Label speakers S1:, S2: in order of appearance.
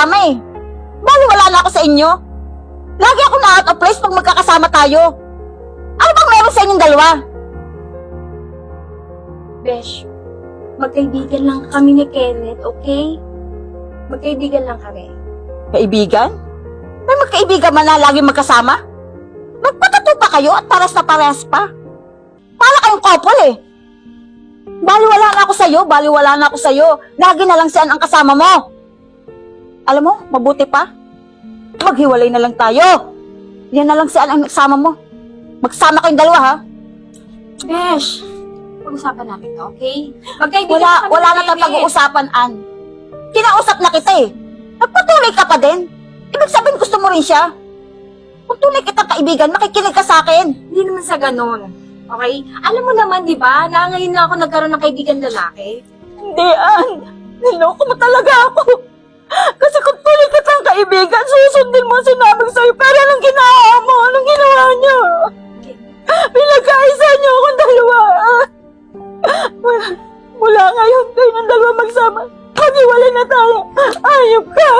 S1: magkasama eh. Baliwala na ako sa inyo. Lagi ako na out of place pag magkakasama tayo. Ano bang meron sa inyong dalawa?
S2: Besh, magkaibigan lang kami ni Kenneth, okay? Magkaibigan lang kami.
S1: Kaibigan? May magkaibigan man na lagi magkasama? Magpatato pa kayo at paras na paras pa. Para kayong couple eh. Baliwala na ako sa'yo, baliwala na ako sa'yo. Lagi na lang siyan ang kasama mo. Alam mo, mabuti pa. Maghiwalay na lang tayo. Yan na lang siyan ang nagsama mo. Magsama kayong dalawa ha.
S2: Besh, pag-usapan natin to, okay? Magkaibigan lang kami
S1: Wala
S2: ni
S1: na tayong
S2: Kenneth.
S1: pag-uusapan, Ann. Kinausap na kita eh. Nagpatuloy ka pa din. Ibig sabihin gusto mo rin siya. Kung tunay kitang kaibigan, makikinig ka sa akin.
S2: Hindi naman sa ganun. Okay? Alam mo naman, di ba, na ngayon lang ako nagkaroon ng kaibigan lalaki.
S1: Hindi, Ann. Niloko mo talaga ako. Kasi kung tunay kitang kaibigan, susundin mo ang sinabing sa'yo. Pero anong ginawa mo? Anong ginawa niyo? Pinagkaisa niyo akong dalawa. Mula ngayon, kayo ng dalawa magsama. Pag-iwalay na tayo. Ayop ka.